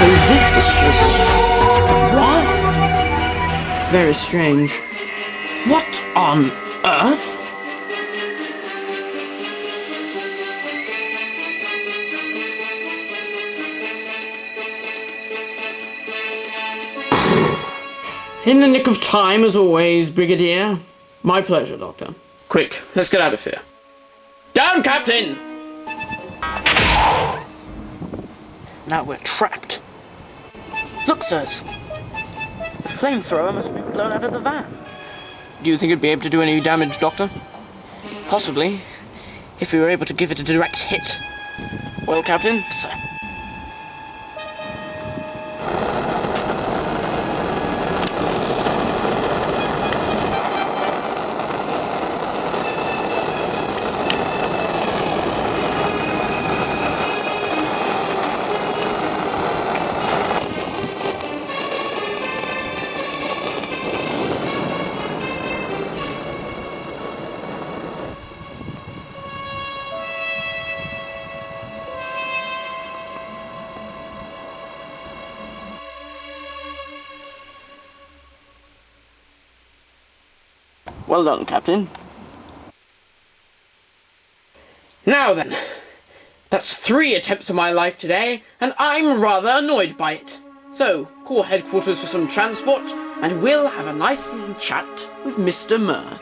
So this was causing this. But why? Very strange. What on earth? In the nick of time, as always, Brigadier. My pleasure, Doctor. Quick, let's get out of here. Down, Captain! Now we're trapped. Look, sirs. The flamethrower must have been blown out of the van. Do you think it'd be able to do any damage, Doctor? Possibly, if we were able to give it a direct hit. Well, Captain? Sir. Well done, Captain. Now then, that's 3 attempts of my life today, and I'm rather annoyed by it. So, call headquarters for some transport, and we'll have a nice little chat with Mr. Murr.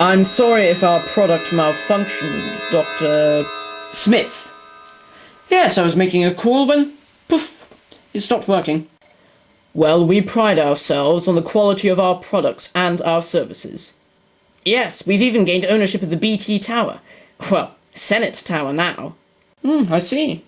I'm sorry if our product malfunctioned, Dr. Smith. Yes, I was making a call when, poof, it stopped working. Well, we pride ourselves on the quality of our products and our services. Yes, we've even gained ownership of the BT Tower. Well, Senate Tower now. I see.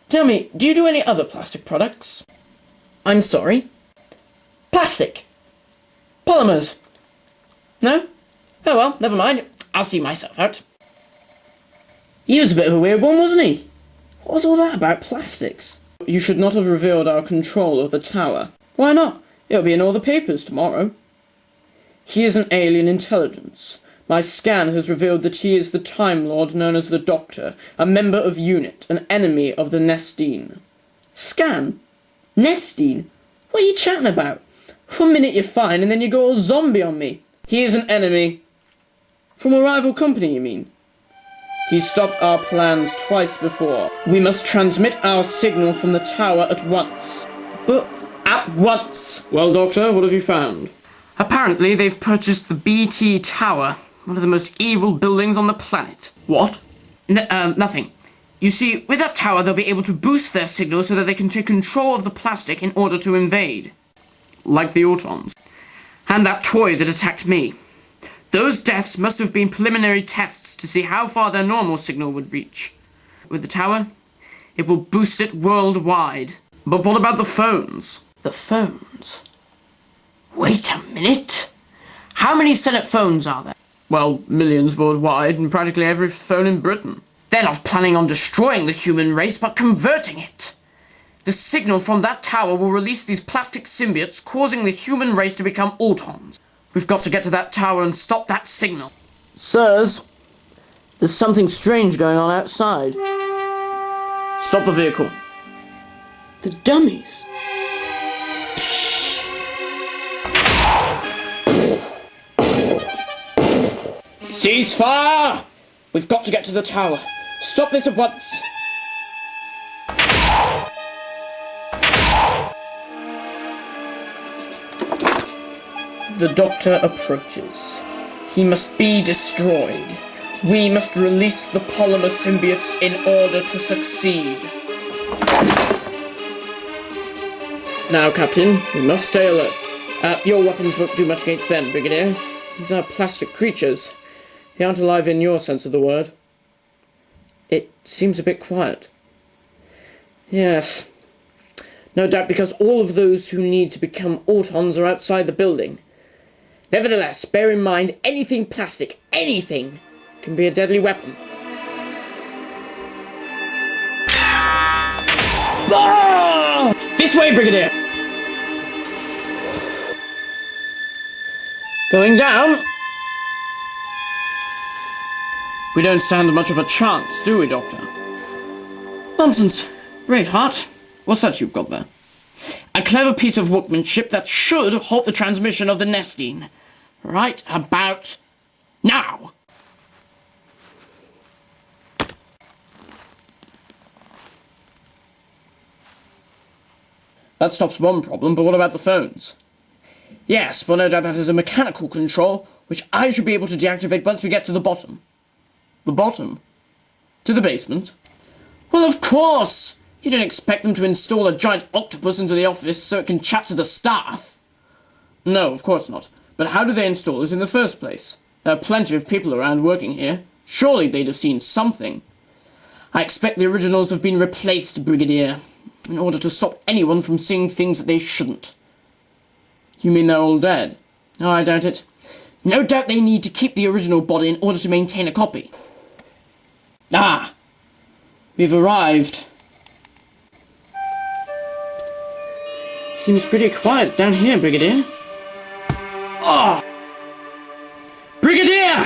Tell me, do you do any other plastic products? I'm sorry? Plastic! Polymers! No? Oh well, never mind. I'll see myself out. He was a bit of a weird one, wasn't he? What was all that about plastics? You should not have revealed our control of the tower. Why not? It'll be in all the papers tomorrow. He is an alien intelligence. My scan has revealed that he is the Time Lord known as the Doctor, a member of UNIT, an enemy of the Nestene. Scan? Nestene? What are you chatting about? 1 minute you're fine and then you go all zombie on me. He is an enemy. From a rival company, you mean? He stopped our plans twice before. We must transmit our signal from the tower at once. But at once! Well, Doctor, what have you found? Apparently, they've purchased the BT Tower, one of the most evil buildings on the planet. What? Nothing. You see, with that tower, they'll be able to boost their signal so that they can take control of the plastic in order to invade. Like the Autons. And that toy that attacked me. Those deaths must have been preliminary tests to see how far their normal signal would reach. With the tower, it will boost it worldwide. But what about the phones? The phones? Wait a minute! How many Senate phones are there? Well, millions worldwide, and practically every phone in Britain. They're not planning on destroying the human race, but converting it. The signal from that tower will release these plastic symbiotes, causing the human race to become Autons. We've got to get to that tower and stop that signal. Sirs, there's something strange going on outside. Stop the vehicle. The dummies. Cease fire! We've got to get to the tower. Stop this at once. The Doctor approaches. He must be destroyed. We must release the polymer symbiotes in order to succeed. Now, Captain, we must stay alert. Your weapons won't do much against them, Brigadier. These are plastic creatures. They aren't alive in your sense of the word. It seems a bit quiet. Yes. No doubt because all of those who need to become Autons are outside the building. Nevertheless, bear in mind, anything plastic, anything, can be a deadly weapon. Ah! This way, Brigadier! Going down. We don't stand much of a chance, do we, Doctor? Nonsense. Braveheart. What's that you've got there? A clever piece of workmanship that should halt the transmission of the Nestene. Right about now. That stops one problem, but what about the phones? Yes, well, no doubt that is a mechanical control, which I should be able to deactivate once we get to the bottom. The bottom? To the basement? Well, of course! You don't expect them to install a giant octopus into the office so it can chat to the staff. No, of course not. But how do they install it in the first place? There are plenty of people around working here. Surely they'd have seen something. I expect the originals have been replaced, Brigadier, in order to stop anyone from seeing things that they shouldn't. You mean they're all dead? Oh, I doubt it. No doubt they need to keep the original body in order to maintain a copy. Ah! We've arrived. Seems pretty quiet down here, Brigadier. Oh! Brigadier!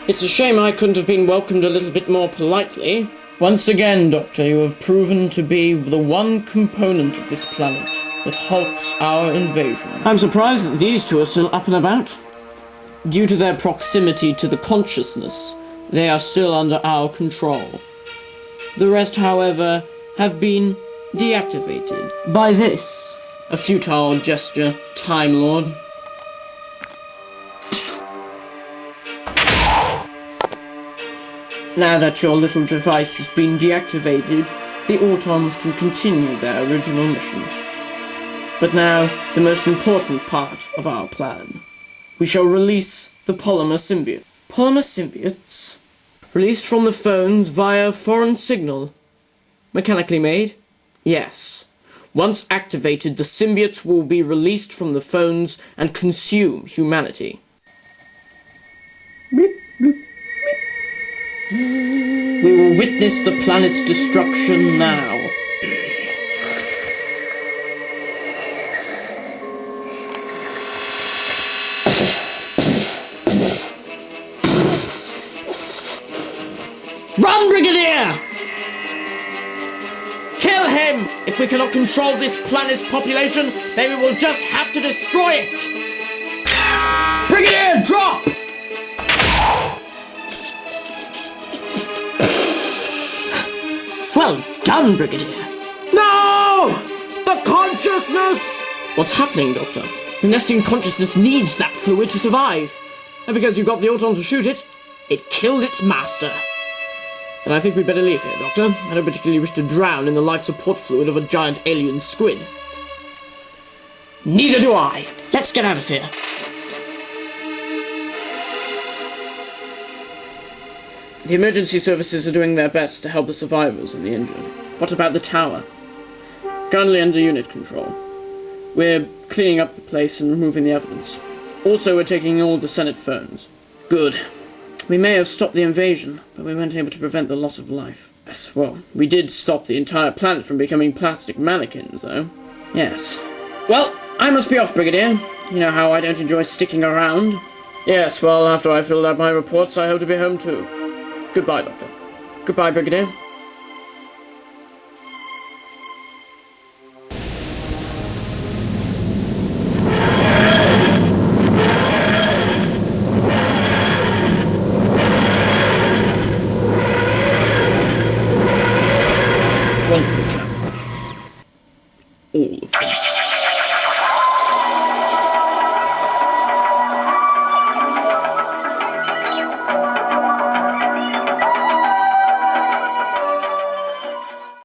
It's a shame I couldn't have been welcomed a little bit more politely. Once again, Doctor, you have proven to be the one component of this planet that halts our invasion. I'm surprised that these two are still up and about. Due to their proximity to the consciousness, they are still under our control. The rest, however, have been deactivated by this. A futile gesture, Time Lord. Now that your little device has been deactivated, the Autons can continue their original mission. But now, the most important part of our plan. We shall release the polymer symbiote. Polymer symbiotes? Released from the phones via foreign signal. Mechanically made? Yes. Once activated, the symbiotes will be released from the phones and consume humanity. Beep, beep, beep. We will witness the planet's destruction now. Run, Brigadier! Kill him! If we cannot control this planet's population, then we will just have to destroy it! Brigadier, drop! Well done, Brigadier. No! The consciousness! What's happening, Doctor? The Nestene consciousness needs that fluid to survive. And because you got the Auton to shoot it, it killed its master. And I think we'd better leave here, Doctor. I don't particularly wish to drown in the life support fluid of a giant alien squid. Neither do I. Let's get out of here. The emergency services are doing their best to help the survivors and the injured. What about the tower? Currently under unit control. We're cleaning up the place and removing the evidence. Also, we're taking all the Senate phones. Good. We may have stopped the invasion, but we weren't able to prevent the loss of life. Yes, well, we did stop the entire planet from becoming plastic mannequins, though. Yes. Well, I must be off, Brigadier. You know how I don't enjoy sticking around. Yes, well, after I've filled out my reports, I hope to be home too. Goodbye, Doctor. Goodbye, Brigadier. Wonderful chap. All of